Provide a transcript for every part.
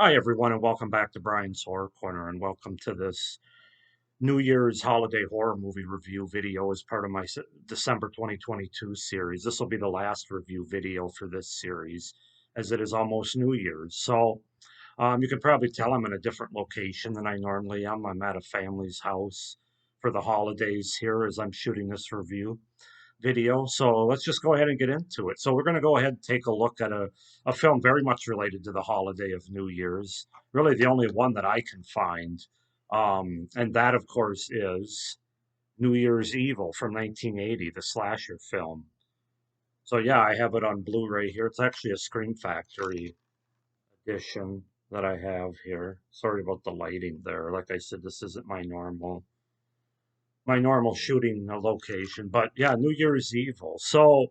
Hi, everyone, and welcome back to Brian's Horror Corner, and welcome to this New Year's holiday horror movie review video as part of my December 2022 series. This will be the last review video for this series, as it is almost New Year's. You can probably tell I'm in a different location than I normally am. I'm at a family's house for the holidays here as I'm shooting this review video. So let's just go ahead and get into it. So we're going to go ahead and take a look at a film very much related to the holiday of New Year's. Really, the only one that I can find. And that, of course, is New Year's Evil from 1980, the slasher film. So yeah, I have it on Blu-ray here. It's actually a Scream Factory edition that I have here. Sorry about the lighting there. Like I said, this isn't my normal shooting location. But yeah, New Year's Evil. So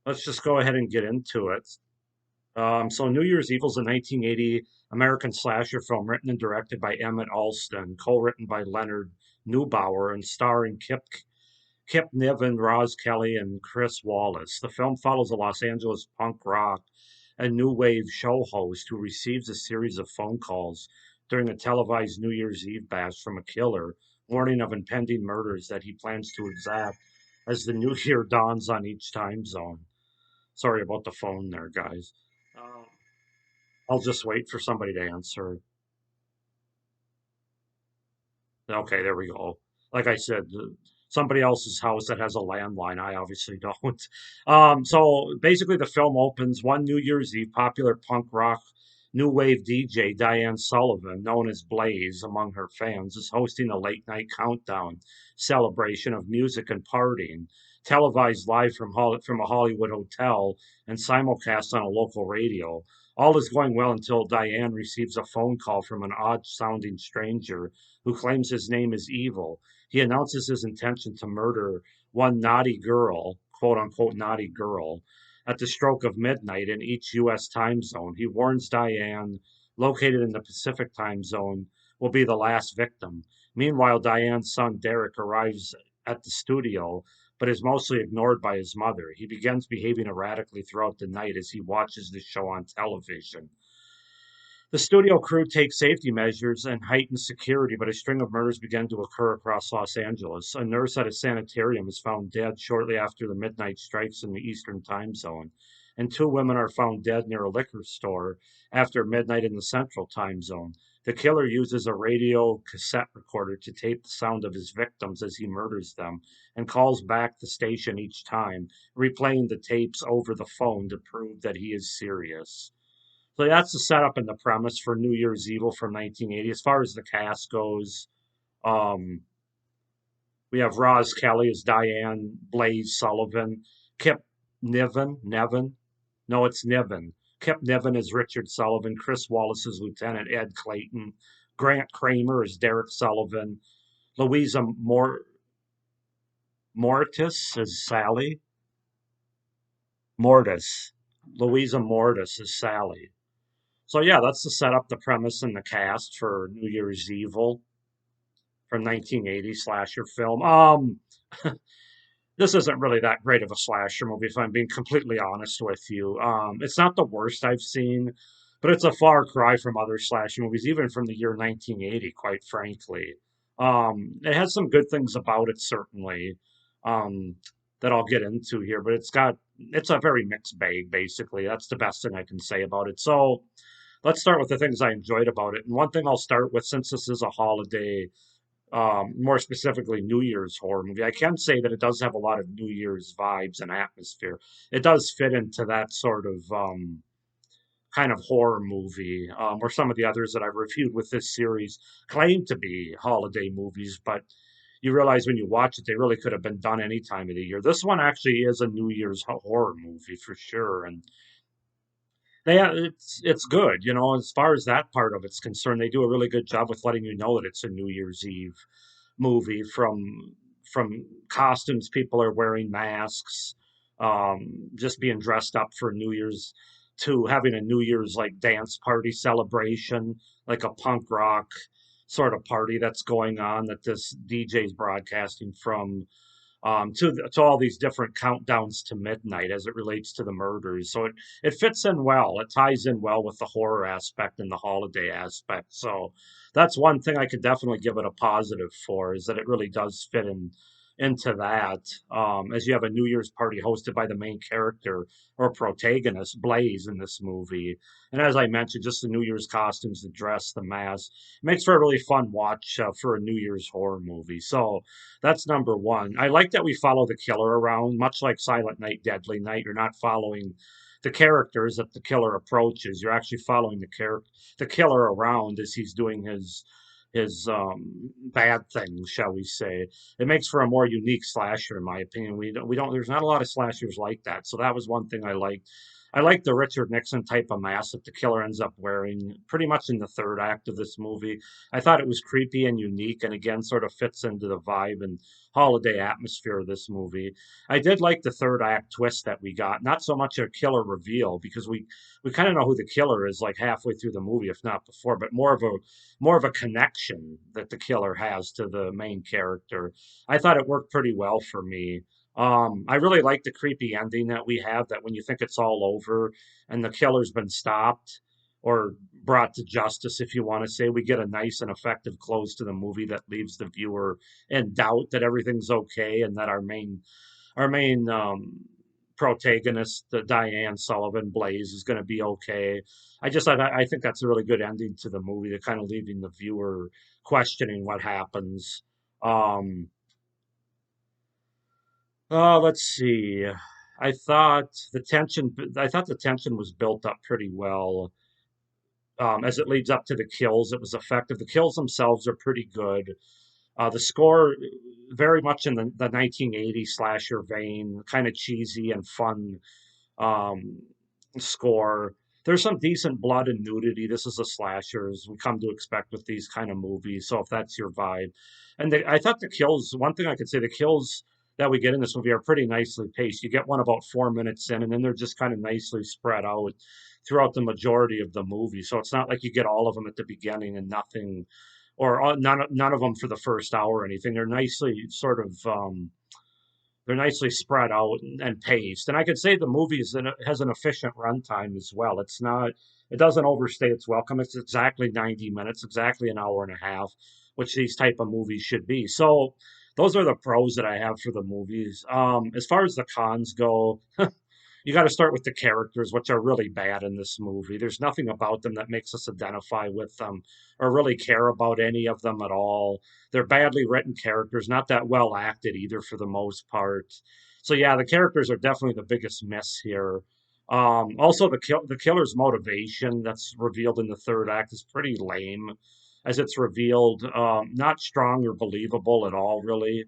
let's just go ahead and get into it. So New Year's Evil is a 1980 American slasher film written and directed by Emmett Alston, co-written by Leonard Neubauer, and starring Kip Niven, Roz Kelly, and Chris Wallace. The film follows a Los Angeles punk rock and new wave show host who receives a series of phone calls during a televised New Year's Eve bash from a killer, warning of impending murders that he plans to exact as the new year dawns on each time zone. Sorry about the phone there, guys. Um, I'll just wait for somebody to answer. Okay, there we go. Like I said, somebody else's house that has a landline. I obviously don't. So basically, the film opens one New Year's Eve. Popular punk rock new wave DJ Diane Sullivan, known as Blaze among her fans, is hosting a late night countdown celebration of music and partying, televised live from a Hollywood hotel and simulcast on a local radio. All is going well until Diane receives a phone call from an odd sounding stranger who claims his name is Evil. He announces his intention to murder one naughty girl, quote unquote naughty girl, at the stroke of midnight in each U.S. time zone. He warns Diane, located in the Pacific time zone, will be the last victim. Meanwhile, Diane's son Derek arrives at the studio, but is mostly ignored by his mother. He begins behaving erratically throughout the night as he watches the show on television. The studio crew takes safety measures and heightened security, but a string of murders begin to occur across Los Angeles. A nurse at a sanitarium is found dead shortly after the midnight strikes in the Eastern time zone, and two women are found dead near a liquor store after midnight in the Central time zone. The killer uses a radio cassette recorder to tape the sound of his victims as he murders them and calls back the station each time, replaying the tapes over the phone to prove that he is serious. So that's the setup and the premise for New Year's Evil from 1980. As far as the cast goes, um, we have Roz Kelly as Diane, Blaze Sullivan, Kip Niven. No, it's Niven. Kip Niven as Richard Sullivan, Chris Wallace as Lieutenant Ed Clayton, Grant Kramer as Derek Sullivan, Louisa Mortis as Sally, Mortis, Louisa Mortis as Sally. So yeah, that's the setup, the premise, and the cast for New Year's Evil from 1980 slasher film. This isn't really that great of a slasher movie, if I'm being completely honest with you. It's not the worst I've seen, but it's a far cry from other slasher movies, even from the year 1980, quite frankly. It has some good things about it, certainly, um, that I'll get into here, but it's a very mixed bag, basically. That's the best thing I can say about it. So let's start with the things I enjoyed about it. And one thing I'll start with, since this is a holiday, more specifically New Year's horror movie, I can say that it does have a lot of New Year's vibes and atmosphere. It does fit into that sort of kind of horror movie, where some of the others that I've reviewed with this series claim to be holiday movies, but you realize when you watch it, they really could have been done any time of the year. This one actually is a New Year's horror movie for sure, and it's good, as far as that part of it's concerned. They do a really good job with letting you know that it's a New Year's Eve movie from costumes people are wearing, masks, just being dressed up for New Year's, to having a New Year's like dance party celebration, like a punk rock sort of party that's going on that this DJ's broadcasting from. to all these different countdowns to midnight as it relates to the murders. So it fits in well. It ties in well with the horror aspect and the holiday aspect. So that's one thing I could definitely give it a positive for, is that it really does fit in into that. As you have a New Year's party hosted by the main character or protagonist, Blaze, in this movie. And as I mentioned, just the New Year's costumes, the dress, the mask, makes for a really fun watch for a New Year's horror movie. So that's number one. I like that we follow the killer around, much like Silent Night, Deadly Night. You're not following the characters that the killer approaches. You're actually following the killer around as he's doing his bad things, shall we say. It makes for a more unique slasher, in my opinion. We don't there's not a lot of slashers like that. So that was one thing I liked. I like the Richard Nixon type of mask that the killer ends up wearing pretty much in the third act of this movie. I thought it was creepy and unique, and again, sort of fits into the vibe and holiday atmosphere of this movie. I did like the third act twist that we got. Not so much a killer reveal, because we kind of know who the killer is like halfway through the movie, if not before, but more of a connection that the killer has to the main character. I thought it worked pretty well for me. I really like the creepy ending that we have, that when you think it's all over and the killer's been stopped or brought to justice, if you want to say, we get a nice and effective close to the movie that leaves the viewer in doubt that everything's okay and that our main protagonist, Diane Sullivan, Blaze, is going to be okay. I think that's a really good ending to the movie, to kind of leaving the viewer questioning what happens. Um, let's see. I thought the tension was built up pretty well. As it leads up to the kills, it was effective. The kills themselves are pretty good. The score, very much in the 1980s slasher vein, kind of cheesy and fun um, score. There's some decent blood and nudity. This is a slasher, as we come to expect with these kind of movies. So if that's your vibe, I thought the kills. One thing I could say, the kills that we get in this movie are pretty nicely paced. You get one about 4 minutes in, and then they're just kind of nicely spread out throughout the majority of the movie. So it's not like you get all of them at the beginning and nothing, or none of them for the first hour or anything. They're nicely spread out and paced. And I could say the movie has an efficient runtime as well. It doesn't overstay its welcome. It's exactly 90 minutes, exactly an hour and a half, which these type of movies should be. So those are the pros that I have for the movies. As far as the cons go, you got to start with the characters, which are really bad in this movie. There's nothing about them that makes us identify with them or really care about any of them at all. They're badly written characters, not that well acted either for the most part. So yeah, the characters are definitely the biggest miss here. Also, the killer's motivation that's revealed in the third act is pretty lame, as it's revealed. Not strong or believable at all, really.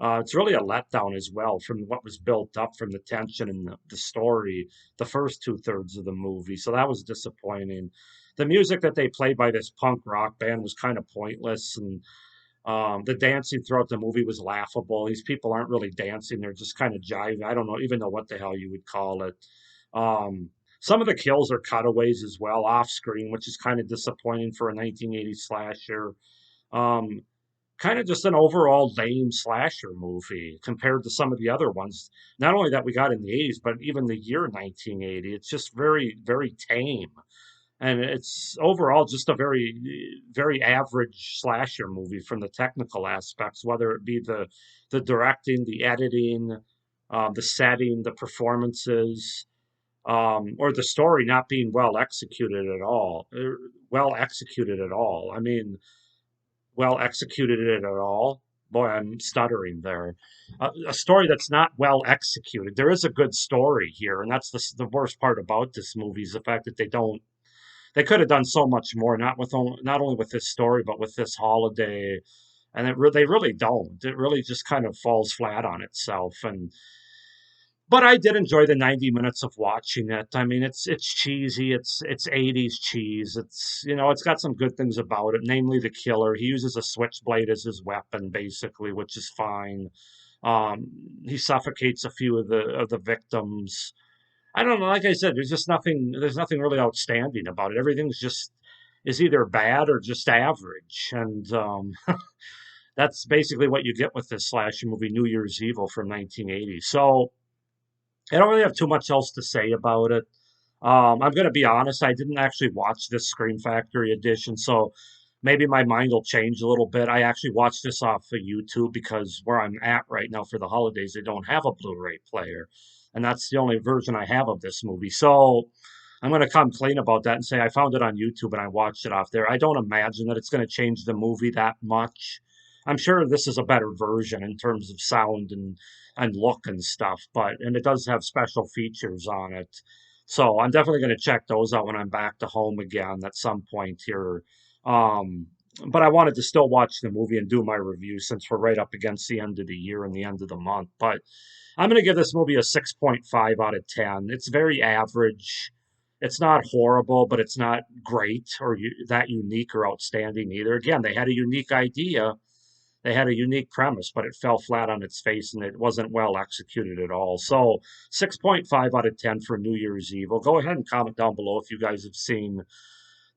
It's really a letdown as well from what was built up from the tension and the story, the first two-thirds of the movie. So that was disappointing. The music that they played by this punk rock band was kind of pointless, and the dancing throughout the movie was laughable. These people aren't really dancing; they're just kind of jiving. I don't know, even know what the hell you would call it. Um, some of the kills are cutaways as well, off screen, which is kind of disappointing for a 1980s slasher. Um, Kind of just an overall lame slasher movie compared to some of the other ones. Not only that we got in the 80s, but even the year 1980. It's just very, very tame. And it's overall just a very, very average slasher movie from the technical aspects, whether it be the directing, the editing, the setting, the performances, or the story not being well executed at all. Well executed at all. I mean, well executed it at all. Boy, I'm stuttering there. A story that's not well executed. There is a good story here, and that's the worst part about this movie, is the fact that they don't. They could have done so much more, not only with this story, but with this holiday, and they really don't. It really just kind of falls flat on itself, and but I did enjoy the 90 minutes of watching it. I mean, it's cheesy. It's 80s cheese. It's got some good things about it, namely the killer. He uses a switchblade as his weapon, basically, which is fine. Um, he suffocates a few of the victims. I don't know. Like I said, There's nothing really outstanding about it. Everything's just is either bad or just average, and That's basically what you get with this slasher movie, New Year's Evil from 1980. So I don't really have too much else to say about it. I'm going to be honest, I didn't actually watch this Scream Factory edition, so maybe my mind will change a little bit. I actually watched this off of YouTube because where I'm at right now for the holidays, they don't have a Blu-ray player, and that's the only version I have of this movie. So I'm going to come clean about that and say I found it on YouTube and I watched it off there. I don't imagine that it's going to change the movie that much. I'm sure this is a better version in terms of sound and look and stuff, but and it does have special features on it. So I'm definitely going to check those out when I'm back to home again at some point here. Um, but I wanted to still watch the movie and do my review since we're right up against the end of the year and the end of the month. But I'm going to give this movie a 6.5 out of 10. It's very average. It's not horrible, but it's not great or that unique or outstanding either. Again, they had a unique idea, they had a unique premise, but it fell flat on its face and it wasn't well executed at all. So, 6.5 out of 10 for New Year's Evil. Go ahead and comment down below if you guys have seen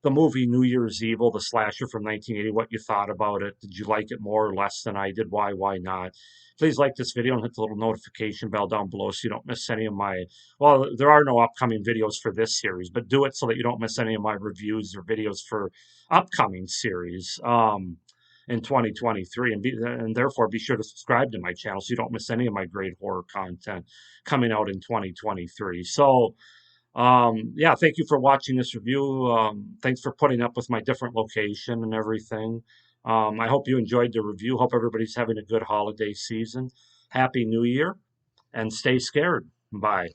the movie New Year's Evil, the slasher from 1980, what you thought about it. Did you like it more or less than I did? Why not? Please like this video and hit the little notification bell down below so you don't miss any of my, well, there are no upcoming videos for this series, but do it so that you don't miss any of my reviews or videos for upcoming series in 2023. And therefore, be sure to subscribe to my channel so you don't miss any of my great horror content coming out in 2023. So, yeah, thank you for watching this review. Thanks for putting up with my different location and everything. I hope you enjoyed the review. Hope everybody's having a good holiday season. Happy New Year and stay scared. Bye.